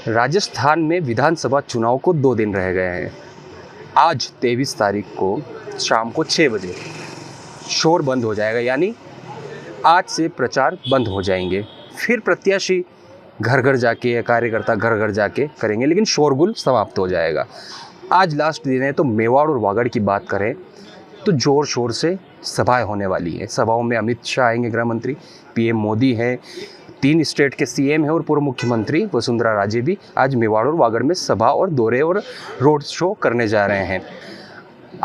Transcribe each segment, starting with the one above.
राजस्थान में विधानसभा चुनाव को 2 दिन रह गए हैं। आज 23 तारीख को शाम को 6 बजे शोर बंद हो जाएगा, यानी आज से प्रचार बंद हो जाएंगे। फिर प्रत्याशी घर घर जाके या कार्यकर्ता घर घर जाके करेंगे, लेकिन शोरगुल समाप्त हो जाएगा। आज लास्ट दिन है, तो मेवाड़ और वागड़ की बात करें तो ज़ोर शोर से सभाएं होने वाली है। सभाओं में अमित शाह आएंगे, गृह मंत्री, पीएम मोदी हैं, 3 स्टेट के सीएम हैं और पूर्व मुख्यमंत्री वसुंधरा राजे भी आज मेवाड़ और वागड़ में सभा और दौरे और रोड शो करने जा रहे हैं।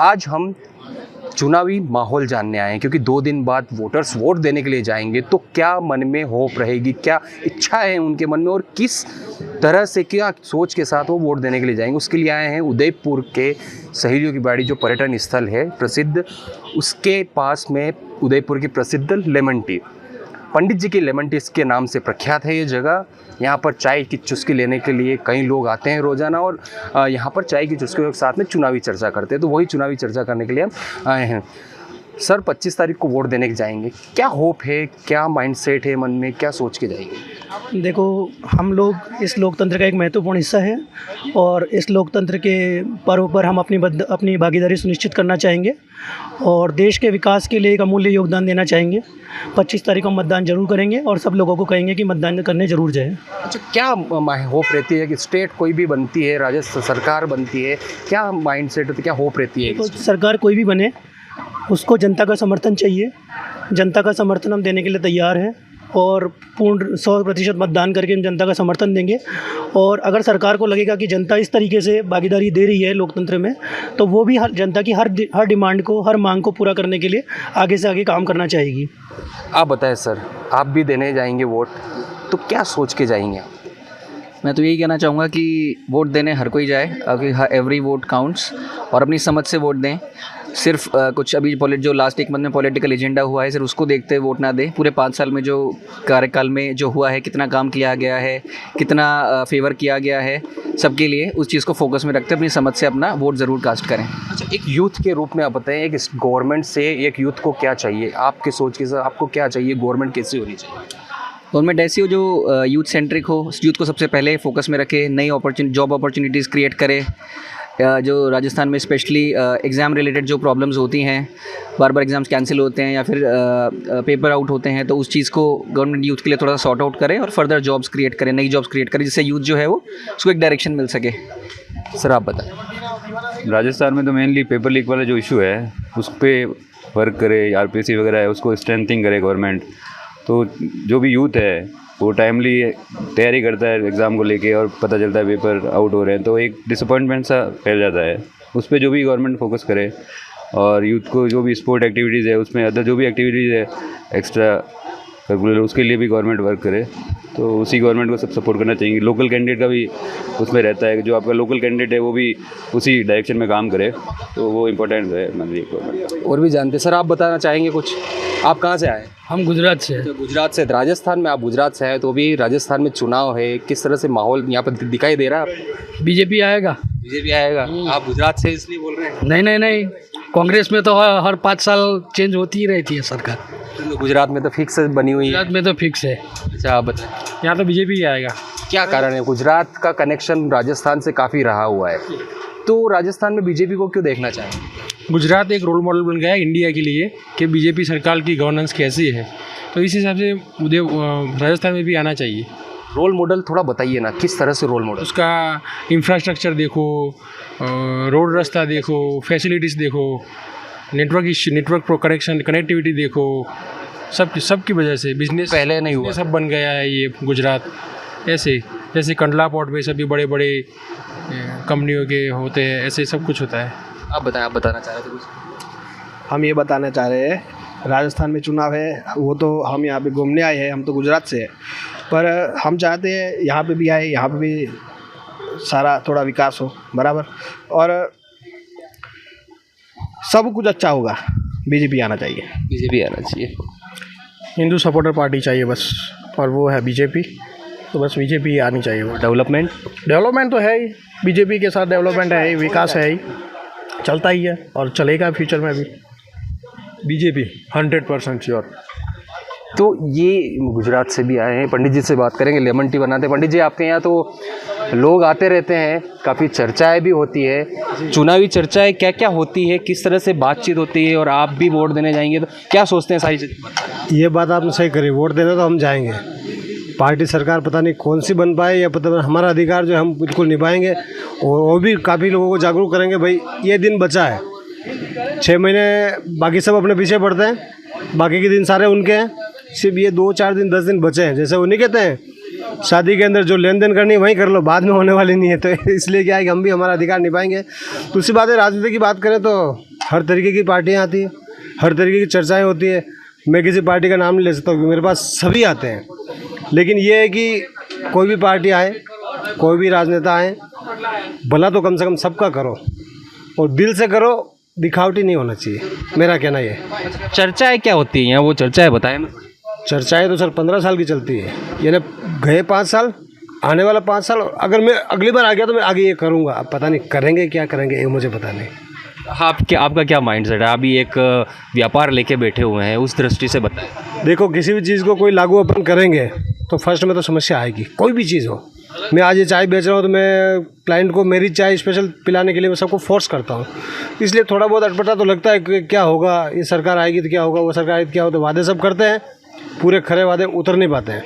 आज हम चुनावी माहौल जानने आए हैं, क्योंकि 2 दिन बाद वोटर्स वोट देने के लिए जाएंगे, तो क्या मन में होप रहेगी, क्या इच्छा है उनके मन में और किस तरह से, क्या सोच के साथ वो वोट देने के लिए जाएंगे। उसके लिए आए हैं उदयपुर के सहेलियों की बाड़ी, जो पर्यटन स्थल है प्रसिद्ध, उसके पास में उदयपुर की प्रसिद्ध लेमन टी, पंडित जी की लेमन टी के नाम से प्रख्यात है ये जगह। यहाँ पर चाय की चुस्की लेने के लिए कई लोग आते हैं रोज़ाना, और यहाँ पर चाय की चुस्की के साथ में चुनावी चर्चा करते हैं। तो वही चुनावी चर्चा करने के लिए हम आए हैं। सर, 25 तारीख को वोट देने के जाएंगे, क्या होप है, क्या माइंडसेट है मन में, क्या सोच के जाएंगे? देखो, हम लोग इस लोकतंत्र का एक महत्वपूर्ण हिस्सा है और इस लोकतंत्र के पर्व पर हम अपनी भागीदारी सुनिश्चित करना चाहेंगे और देश के विकास के लिए एक अमूल्य योगदान देना चाहेंगे। 25 तारीख को मतदान जरूर करेंगे और सब लोगों को कहेंगे कि मतदान करने जरूर जाएं। अच्छा, क्या होप रहती है कि स्टेट कोई भी बनती है, राजस्थान सरकार बनती है, क्या माइंडसेट होती है, क्या होप रहती है? तो सरकार कोई भी बने, उसको जनता का समर्थन चाहिए। जनता का समर्थन हम देने के लिए तैयार हैं और पूर्ण 100% मतदान करके हम जनता का समर्थन देंगे। और अगर सरकार को लगेगा कि जनता इस तरीके से भागीदारी दे रही है लोकतंत्र में, तो वो भी जनता की हर डिमांड को, हर मांग को पूरा करने के लिए आगे से आगे काम करना चाहेगी। आप बताएं सर, आप भी देने जाएंगे वोट, तो क्या सोच के जाएंगे? मैं तो यही कहना चाहूँगा कि वोट देने हर कोई जाए, क्योंकि एवरी वोट काउंट्स, और अपनी समझ से वोट दें। सिर्फ कुछ अभी जो लास्ट 1 मंथ में पॉलिटिकल एजेंडा हुआ है, सिर्फ उसको देखते हुए वोट ना दें। पूरे 5 साल में जो कार्यकाल में जो हुआ है, कितना काम किया गया है, कितना फेवर किया गया है सबके लिए, उस चीज़ को फोकस में रखते अपनी समझ से अपना वोट ज़रूर कास्ट करें। अच्छा, एक यूथ के रूप में आप बताएं, एक गवर्नमेंट से एक यूथ को क्या चाहिए, आपके सोच के साथ आपको क्या चाहिए, गवर्नमेंट कैसी होनी चाहिए? गवर्नमेंट ऐसी हो जो यूथ सेंट्रिक हो, यूथ को सबसे पहले फोकस में रखे, नई जॉब अपॉर्चुनिटीज़ क्रिएट करे। जो राजस्थान में स्पेशली एग्ज़ाम रिलेटेड जो प्रॉब्लम्स होती हैं, बार बार एग्ज़ाम्स कैंसिल होते हैं या फिर पेपर आउट होते हैं, तो उस चीज़ को गवर्नमेंट यूथ के लिए थोड़ा सा सॉर्ट आउट करे और फर्दर जॉब्स क्रिएट करें, नई जॉब्स क्रिएट करें, जिससे यूथ जो है वो उसको एक डायरेक्शन मिल सके। सर, आप बताएं। राजस्थान में तो मेनली पेपर लीक वाला जो इशू है, उस पर वर्क करे, आरपीएससी वगैरह है, उसको स्ट्रेंथिंग करे गवर्नमेंट। तो जो भी यूथ है वो टाइमली तैयारी करता है एग्ज़ाम को लेके, और पता चलता है पेपर आउट हो रहे हैं, तो एक डिसअपॉइंटमेंट सा फैल जाता है। उस पर जो भी गवर्नमेंट फोकस करे, और यूथ को जो भी स्पोर्ट एक्टिविटीज़ है, उसमें अदर जो भी एक्टिविटीज़ है एक्स्ट्रा करिकुलर, उसके लिए भी गवर्नमेंट वर्क करे। तो उसी गवर्नमेंट को सब सपोर्ट करना चाहिए। लोकल कैंडिडेट का भी उसमें रहता है कि जो आपका लोकल कैंडिडेट है वो भी उसी डायरेक्शन में काम करे, तो वो इम्पोर्टेंट है हमारी गवर्नमेंट। और भी जानते सर, आप बताना चाहेंगे कुछ? आप कहाँ से आए? हम गुजरात से। तो गुजरात से, राजस्थान में आप गुजरात से आए, तो अभी राजस्थान में चुनाव है, किस तरह से माहौल यहाँ पर दिखाई दे रहा है? बीजेपी आएगा। बीजेपी आएगा? आप गुजरात से इसलिए बोल रहे हैं? नहीं, कांग्रेस में तो हर 5 साल चेंज होती ही रहती है सरकार। तो गुजरात में तो फिक्स बनी हुई है? गुजरात में तो फिक्स है। अच्छा, आप बताएं। यहाँ तो बीजेपी आएगा। क्या कारण है? गुजरात का कनेक्शन राजस्थान से काफ़ी रहा हुआ है, तो राजस्थान में बीजेपी को क्यों देखना चाहेंगे? गुजरात एक रोल मॉडल बन गया है इंडिया के लिए कि बीजेपी सरकार की गवर्नेंस कैसी है, तो इस हिसाब से राजस्थान में भी आना चाहिए। रोल मॉडल थोड़ा बताइए ना, किस तरह से रोल मॉडल? उसका इंफ्रास्ट्रक्चर देखो, रोड रास्ता देखो, फैसिलिटीज़ देखो, नेटवर्क कनेक्टिविटी देखो, सबकी वजह से बिजनेस पहले नहीं हुआ, सब बन गया है ये गुजरात। ऐसे जैसे कंडला पोर्ट में सभी बड़े बड़े कंपनियों के होते हैं, ऐसे सब कुछ होता है। आप बताएं, आप बताना चाह रहे थे कुछ? हम ये बताना चाह रहे हैं, राजस्थान में चुनाव है, वो तो हम यहाँ पे घूमने आए हैं, हम तो गुजरात से हैं, पर हम चाहते हैं यहाँ पे भी आए, यहाँ पे भी सारा थोड़ा विकास हो बराबर, और सब कुछ अच्छा होगा। बीजेपी आना चाहिए। बीजेपी आना चाहिए। हिंदू सपोर्टर पार्टी चाहिए बस, और वो है बीजेपी, तो बस बीजेपी आनी चाहिए। वो डेवलपमेंट तो है ही, बीजेपी के साथ डेवलपमेंट है ही, विकास है ही, चलता ही है और चलेगा फ्यूचर में भी। BJP 100% sure. तो ये गुजरात से भी आए हैं, पंडित जी से बात करेंगे, लेमन टी बनाते हैं। पंडित जी, आपके यहाँ तो लोग आते रहते हैं, काफ़ी चर्चाएं भी होती है। चुनावी चर्चाएं क्या क्या होती है, किस तरह से बातचीत होती है, और आप भी वोट देने जाएंगे तो क्या सोचते हैं सारी चीज़ें? ये बात आपने सही करी, वोट देने तो हम जाएंगे। पार्टी सरकार पता नहीं कौन सी बन पाए, या पता नहीं, हमारा अधिकार जो हम बिल्कुल निभाएंगे। और वो भी काफ़ी लोगों को जागरूक करेंगे, भाई ये दिन बचा है, 6 महीने बाकी सब अपने पीछे पड़ते हैं, बाकी के दिन सारे उनके हैं, सिर्फ ये 2-4 दिन 10 दिन बचे हैं। जैसे वो नहीं कहते हैं शादी के अंदर जो लेन देन करनी है वहीं कर लो, बाद में होने वाली नहीं है। तो इसलिए क्या है कि हम भी हमारा अधिकार निभाएंगे। दूसरी बात है, राजनीति की बात करें तो हर तरीके की पार्टियाँ आती हैं, हर तरीके की चर्चाएँ होती है। मैं किसी पार्टी का नाम नहीं ले सकता, मेरे पास सभी आते हैं। लेकिन ये है कि कोई भी पार्टी आए, कोई भी राजनेता आए, भला तो कम से कम सबका करो और दिल से करो, दिखावटी नहीं होना चाहिए, मेरा कहना ये है। चर्चाएं क्या होती हैं, वो चर्चाएं बताएं ना। चर्चाएं तो सर 15 साल की चलती है, यानी गए 5 साल, आने वाला 5 साल। अगर मैं अगली बार आ गया तो मैं आगे ये करूँगा। अब पता नहीं करेंगे क्या करेंगे, ये मुझे पता नहीं। आपका क्या माइंडसेट है? अभी एक व्यापार लेके बैठे हुए हैं, उस दृष्टि से बताएं। देखो, किसी भी चीज़ को कोई लागू अपन करेंगे तो फर्स्ट में तो समस्या आएगी, कोई भी चीज़ हो। मैं आज ये चाय बेच रहा हूँ तो मैं क्लाइंट को मेरी चाय स्पेशल पिलाने के लिए मैं सबको फोर्स करता हूँ, इसलिए थोड़ा बहुत अटपटा तो लगता है कि क्या होगा, ये सरकार आएगी तो क्या होगा, वो सरकार आएगी तो क्या होगा। तो वादे सब करते हैं, पूरे खरे वादे उतर नहीं पाते हैं,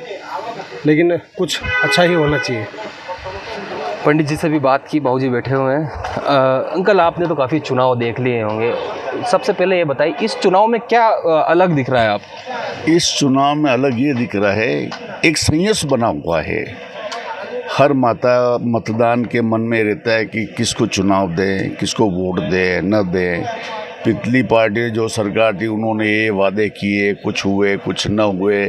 लेकिन कुछ अच्छा ही होना चाहिए। पंडित जी से भी बात की, बाबूजी बैठे हुए हैं। अंकल, आपने तो काफ़ी चुनाव देख लिए होंगे, सबसे पहले ये बताइए इस चुनाव में क्या अलग दिख रहा है आप? इस चुनाव में अलग ये दिख रहा है, एक संयम बना हुआ है। हर मतदान के मन में रहता है कि किसको चुनाव दें, किसको वोट दें, न दें। पिछली पार्टी जो सरकार थी उन्होंने ये वादे किए, कुछ हुए कुछ न हुए।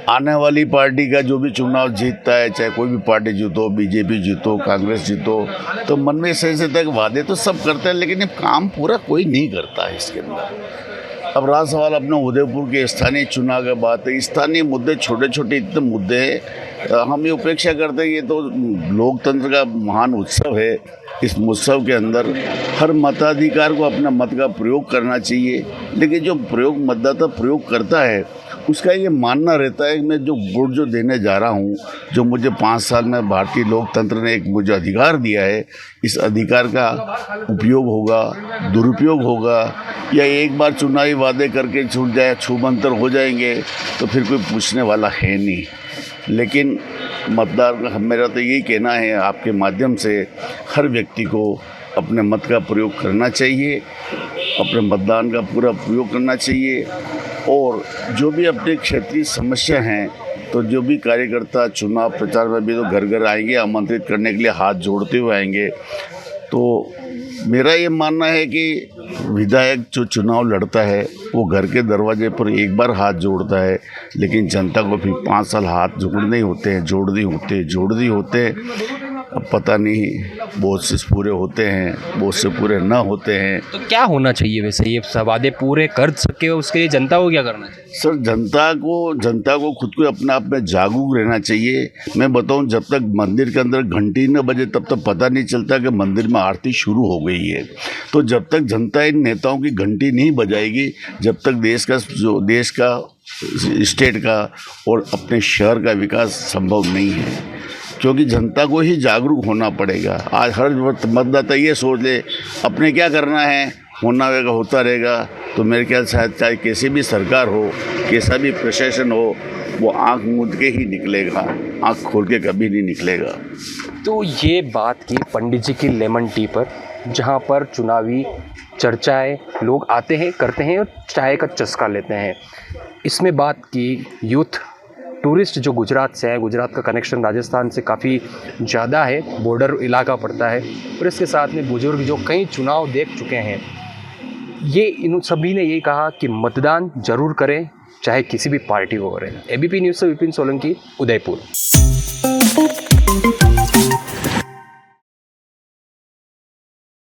आने वाली पार्टी का जो भी चुनाव जीतता है, चाहे कोई भी पार्टी जीतो, बीजेपी जीतो, कांग्रेस जीतो, तो मन में से तक वादे तो सब करते हैं, लेकिन ये काम पूरा कोई नहीं करता है इसके अंदर। अब रहा सवाल अपने उदयपुर के स्थानीय चुनाव की बात है। स्थानीय मुद्दे छोटे छोटे इतने मुद्दे हैं, हम ये उपेक्षा करते हैं। ये तो लोकतंत्र का महान उत्सव है। इस उत्सव के अंदर हर मताधिकार को अपना मत का प्रयोग करना चाहिए, लेकिन जो मतदाता प्रयोग करता है उसका ये मानना रहता है कि मैं जो वोट जो देने जा रहा हूँ, जो मुझे 5 साल में भारतीय लोकतंत्र ने एक मुझे अधिकार दिया है, इस अधिकार का उपयोग होगा, दुरुपयोग होगा, या एक बार चुनावी वादे करके छूट जाए, छूमंतर हो जाएंगे तो फिर कोई पूछने वाला है नहीं। लेकिन मतदार का मेरा तो यही कहना है आपके माध्यम से, हर व्यक्ति को अपने मत का प्रयोग करना चाहिए, अपने मतदान का पूरा प्रयोग करना चाहिए। और जो भी अपने क्षेत्रीय समस्या हैं, तो जो भी कार्यकर्ता चुनाव प्रचार में भी तो घर घर आएंगे, आमंत्रित करने के लिए हाथ जोड़ते हुए आएंगे। तो मेरा ये मानना है कि विधायक जो चुनाव लड़ता है वो घर के दरवाजे पर एक बार हाथ जोड़ता है, लेकिन जनता को फिर 5 साल हाथ जोड़ने होते हैं, जोड़ने होते हैं। अब पता नहीं, बहुत से पूरे होते हैं, बहुत से पूरे ना होते हैं। तो क्या होना चाहिए वैसे, ये वादे पूरे कर सके उसके लिए जनता को क्या करना चाहिए? सर, जनता को खुद को अपने आप में जागरूक रहना चाहिए। मैं बताऊं, जब तक मंदिर के अंदर घंटी न बजे तब तक पता नहीं चलता कि मंदिर में आरती शुरू हो गई है। तो जब तक जनता इन नेताओं की घंटी नहीं बजाएगी, जब तक देश का स्टेट का और अपने शहर का विकास संभव नहीं है। क्योंकि जनता को ही जागरूक होना पड़ेगा। आज हर मतदाता ये सोच ले अपने क्या करना है, होता रहेगा, तो मेरे ख्याल से चाहे कैसी भी सरकार हो, कैसा भी प्रशासन हो, वो आँख मूंद के ही निकलेगा, आँख खोल के कभी नहीं निकलेगा। तो ये बात की पंडित जी की लेमन टी पर, जहाँ पर चुनावी चर्चाएं लोग आते हैं, करते हैं और चाय का चस्का लेते हैं। इसमें बात की यूथ टूरिस्ट जो गुजरात से है, गुजरात का कनेक्शन राजस्थान से काफ़ी ज़्यादा है, बॉर्डर इलाका पड़ता है, और इसके साथ में बुजुर्ग जो कई चुनाव देख चुके हैं, ये इन सभी ने यही कहा कि मतदान जरूर करें, चाहे किसी भी पार्टी को करें। एबीपी न्यूज़ से विपिन सोलंकी, उदयपुर।